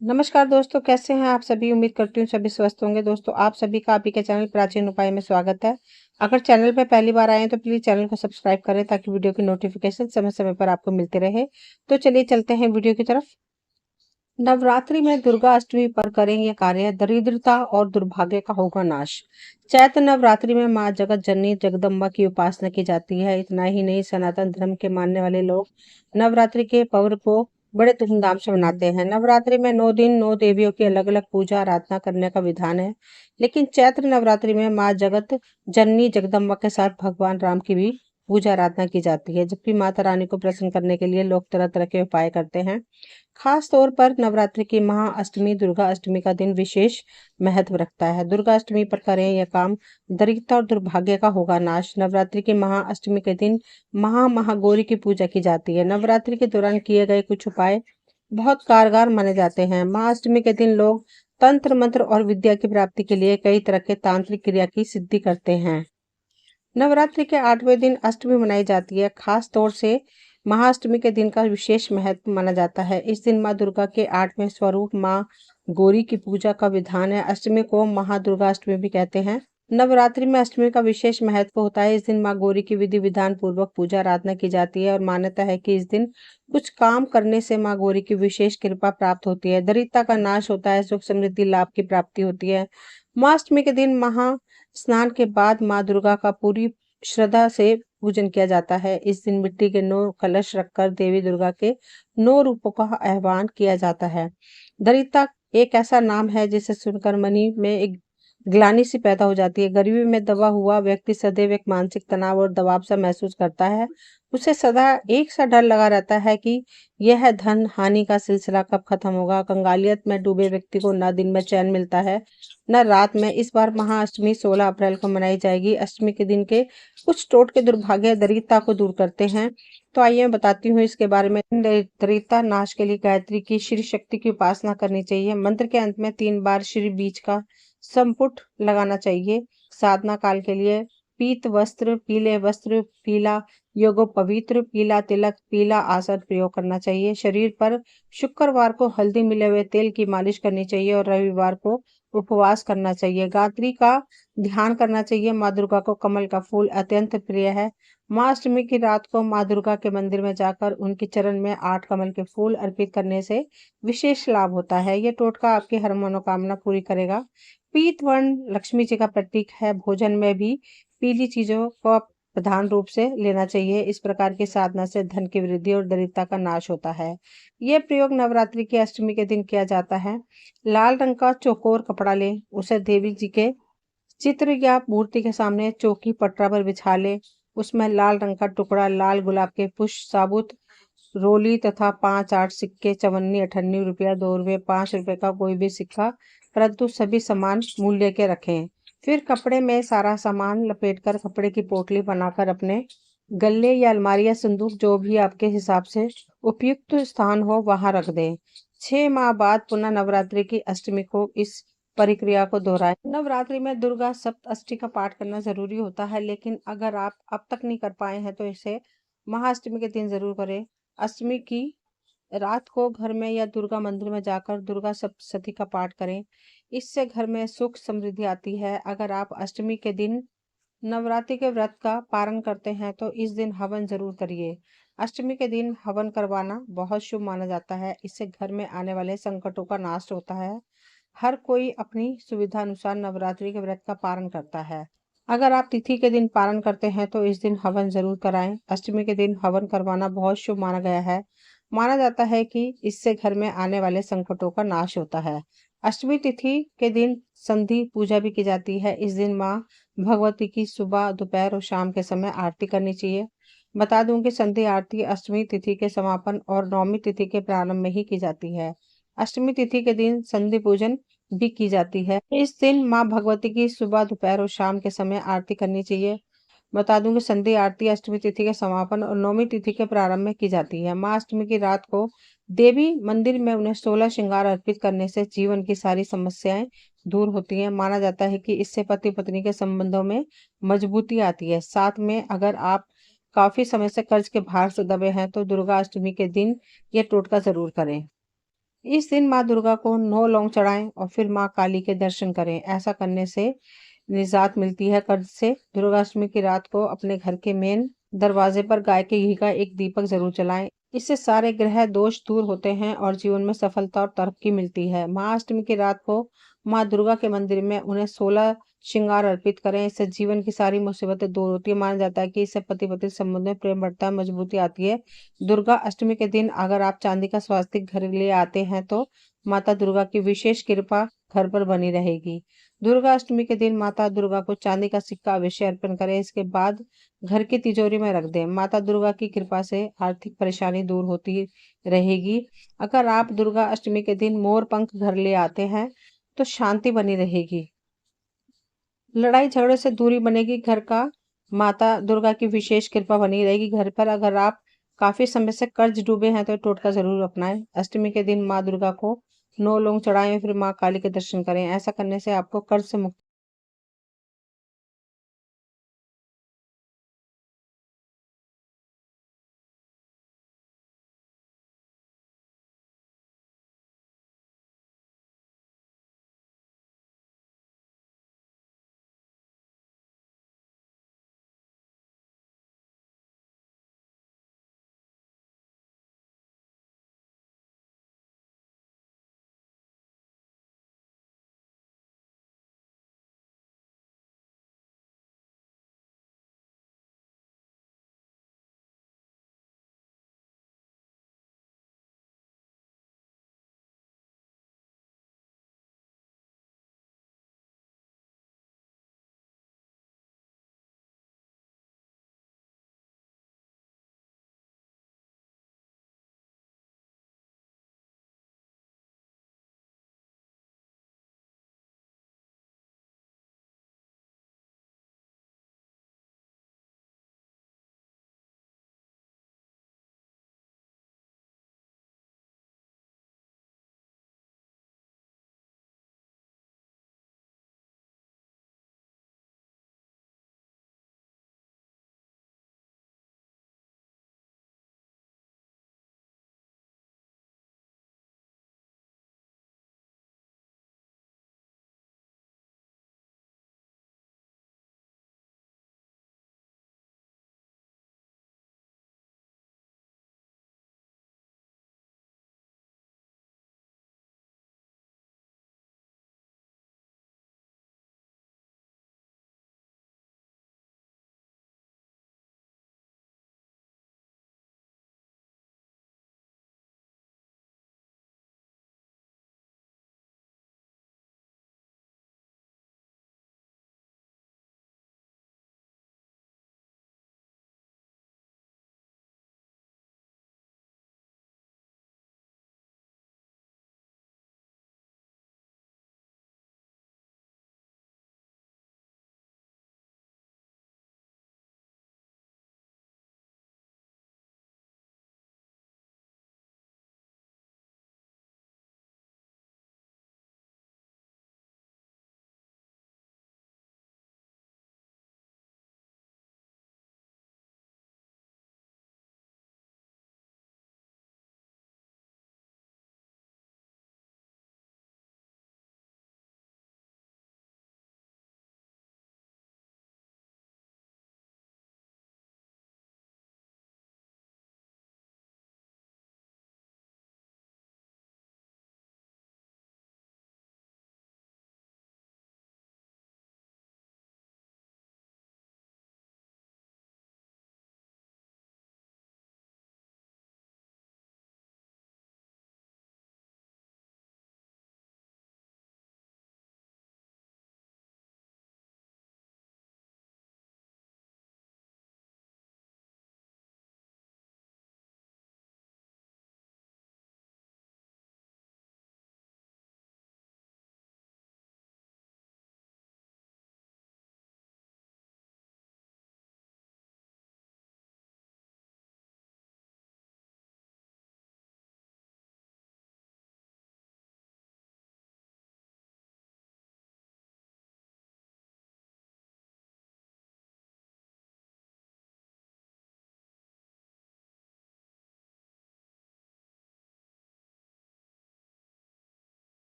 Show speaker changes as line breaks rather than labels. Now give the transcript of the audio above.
नमस्कार दोस्तों, कैसे हैं आप सभी। उम्मीद करती हूँ सभी स्वस्थ होंगे। दोस्तों, आप सभी का आप ही के चैनल प्राचीन उपाय में स्वागत है। अगर चैनल पे पहली बार आए हैं तो प्लीज चैनल को सब्सक्राइब करें ताकि वीडियो की नोटिफिकेशन समय समय पर आपको मिलते रहे। तो चलिए चलते हैं वीडियो की तरफ। नवरात्रि में दुर्गा अष्टमी पर करेंगे कार्य, दरिद्रता और दुर्भाग्य का होगा नाश। चैत्र नवरात्रि में मां जगत जननी जगदम्बा की उपासना की जाती है। इतना ही नहीं, सनातन धर्म के मानने वाले लोग नवरात्रि के पर्व को बड़े धूमधाम से मनाते हैं। नवरात्रि में 9 दिन 9 देवियों की अलग अलग पूजा आराधना करने का विधान है। लेकिन चैत्र नवरात्रि में मां जगत जननी जगदम्बा के साथ भगवान राम की भी पूजा आराधना की जाती है। जबकि माता रानी को प्रसन्न करने के लिए लोग तरह तरह के उपाय करते हैं। खास तौर पर नवरात्रि की महाअष्टमी दुर्गा अष्टमी का दिन विशेष महत्व रखता है। दुर्गा अष्टमी पर करें यह काम, दरिद्रता और दुर्भाग्य का होगा नाश। नवरात्रि की महाअष्टमी के दिन महागौरी की पूजा की जाती है। नवरात्रि के दौरान किए गए कुछ उपाय बहुत कारगर माने जाते हैं। महाअष्टमी के दिन लोग तंत्र मंत्र और विद्या की प्राप्ति के लिए कई तरह के तांत्रिक क्रिया की सिद्धि करते हैं। नवरात्रि के 8वें दिन अष्टमी मनाई जाती है। खास तौर से महाअष्टमी के दिन का विशेष महत्व माना जाता है। इस दिन माँ दुर्गा के 8वें स्वरूप माँ गौरी की पूजा का विधान है। अष्टमी को महादुर्गा अष्टमी भी कहते हैं। नवरात्रि में अष्टमी का विशेष महत्व होता है। इस दिन माँ गौरी की विधि विधान पूर्वक पूजा आराधना की जाती है और मान्यता है कि इस दिन कुछ काम करने से माँ गौरी की विशेष कृपा प्राप्त होती है, दरिद्रता का नाश होता है, सुख समृद्धि लाभ की प्राप्ति होती है। माँ अष्टमी के दिन महा स्नान के बाद माँ दुर्गा का पूरी श्रद्धा से पूजन किया जाता है। इस दिन मिट्टी के 9 कलश रखकर देवी दुर्गा के 9 रूपों का आह्वान किया जाता है। दरिद्रता एक ऐसा नाम है जिसे सुनकर मनी में एक ग्लानि सी पैदा हो जाती है। गरीबी में दबा हुआ व्यक्ति सदैव एक मानसिक तनाव और दबाव सा महसूस करता है। उसे सदा एक सा डर लगा रहता है कि यह धन हानि का सिलसिला कब खत्म होगा। कंगालियत में डूबे व्यक्ति को न दिन में चैन मिलता है न रात में। इस बार महाअष्टमी 16 अप्रैल को मनाई जाएगी। अष्टमी के दिन के कुछ टोटके दुर्भाग्य दरिद्रता को दूर करते हैं। तो आइए मैं बताती हूँ इसके बारे में। दरिद्रता नाश के लिए गायत्री की श्री शक्ति की उपासना करनी चाहिए। मंत्र के अंत में 3 बार श्री बीज का संपुट लगाना चाहिए। साधना काल के लिए पीत वस्त्र, पीले वस्त्र, पीला योगोपवीत्र, पीला तिलक, पीला आसन प्रयोग करना चाहिए। शरीर पर शुक्रवार को हल्दी मिले हुए तेल की मालिश करनी चाहिए और रविवार को उपवास करना चाहिए। गायत्री का ध्यान करना चाहिए। माँ दुर्गा को कमल का फूल अत्यंत प्रिय है। माँ अष्टमी की रात को माँ दुर्गा के मंदिर में जाकर उनके चरण में 8 कमल के फूल अर्पित करने से विशेष लाभ होता है। यह टोटका आपकी हर मनोकामना पूरी करेगा। पीत वर्ण लक्ष्मी जी का प्रतीक है। भोजन में भी पीली चीजों को प्रधान रूप से लेना चाहिए। इस प्रकार की साधना से धन की वृद्धि और दरिद्रता का नाश होता है। यह प्रयोग नवरात्रि की अष्टमी के दिन किया जाता है। लाल रंग का चौकोर कपड़ा लें, उसे देवी जी के चित्र या मूर्ति के सामने चौकी पटरा पर बिछा ले। उसमें लाल रंग का टुकड़ा, लाल गुलाब के पुष्प, साबुत रोली तथा 5-8 सिक्के, चवन्नी, अठन्नी, रुपया, 2 रुपये, 5 रुपये का कोई भी सिक्का, परंतु सभी समान मूल्य के रखें। फिर कपड़े में सारा सामान लपेटकर कपड़े की पोटली बनाकर अपने गले या अलमारी या संदूक, जो भी आपके हिसाब से उपयुक्त स्थान हो, वहां रख दें। 6 माह बाद पुनः नवरात्रि की अष्टमी को इस प्रक्रिया को दोहराएं। नवरात्रि में दुर्गा सप्तअष्टमी का पाठ करना जरूरी होता है, लेकिन अगर आप अब तक नहीं कर पाए हैं तो इसे महाअष्टमी के दिन जरूर करें। अष्टमी की रात को घर में या दुर्गा मंदिर में जाकर दुर्गा सप्तशती का पाठ करें। इससे घर में सुख समृद्धि आती है। अगर आप अष्टमी के दिन नवरात्रि के व्रत का पारण करते हैं तो इस दिन हवन जरूर करिए। अष्टमी के दिन हवन करवाना बहुत शुभ माना जाता है। इससे घर में आने वाले संकटों का नाश होता है। हर कोई अपनी सुविधा अनुसार नवरात्रि के व्रत का पारण करता है। अगर आप तिथि के दिन पारण करते हैं तो इस दिन हवन जरूर कराएं। अष्टमी के दिन हवन करवाना बहुत शुभ माना गया है। माना जाता है कि इससे घर में आने वाले संकटों का नाश होता है। अष्टमी तिथि के दिन संधि पूजा भी की जाती है। इस दिन माँ भगवती की सुबह, दोपहर और शाम के समय आरती करनी चाहिए। बता दूं कि संधि आरती अष्टमी तिथि के समापन और नवमी तिथि के प्रारंभ में ही की जाती है। अष्टमी तिथि के दिन संधि पूजन भी की जाती है। इस दिन माँ भगवती की सुबह, दोपहर और शाम के समय आरती करनी चाहिए। बता दूं कि संधि आरती अष्टमी तिथि के समापन और नौमी तिथि के प्रारंभ में की जाती है। माँ अष्टमी की रात को देवी मंदिर में उन्हें 16 श्रृंगार अर्पित करने से जीवन की सारी समस्याएं दूर होती हैं। माना जाता है कि इससे पति पत्नी के संबंधों में मजबूती आती है। साथ में अगर आप काफी समय से कर्ज के भार से दबे हैं तो दुर्गा अष्टमी के दिन ये टोटका जरूर करें। इस दिन माँ दुर्गा को 9 लौंग चढ़ाएं और फिर माँ काली के दर्शन करें। ऐसा करने से निजात मिलती है कर्ज से। दुर्गाष्टमी की रात को अपने घर के मेन दरवाजे पर गाय के घी का एक दीपक जरूर जलाएं। इससे सारे ग्रह दोष दूर होते हैं और जीवन में सफलता और तरक्की मिलती है। महाअष्टमी की रात को माँ दुर्गा के मंदिर में उन्हें 16 श्रृंगार अर्पित करें। इससे जीवन की सारी मुसीबतें दूर होती है। माना जाता है कि इससे पति पत्नी संबंध में प्रेम बढ़ता है, मजबूती आती है। दुर्गा अष्टमी के दिन अगर आप चांदी का स्वास्तिक घर ले आते हैं तो माता दुर्गा की विशेष कृपा घर पर बनी रहेगी। दुर्गा अष्टमी के दिन माता दुर्गा को चांदी का सिक्का अवश्य अर्पण करें। इसके बाद घर की तिजोरी में रख दें। माता दुर्गा की कृपा से आर्थिक परेशानी दूर होती रहेगी। अगर आप दुर्गा अष्टमी के दिन मोर पंख घर ले आते हैं तो शांति बनी रहेगी, लड़ाई झगड़े से दूरी बनेगी, घर का माता दुर्गा की विशेष कृपा बनी रहेगी घर पर। अगर आप काफी समय से कर्ज डूबे हैं तो टोटका जरूर अपनाएं। अष्टमी के दिन माँ दुर्गा को 9 लौंग चढ़ाएं, फिर माँ काली के दर्शन करें। ऐसा करने से आपको कर्ज से मुक्ति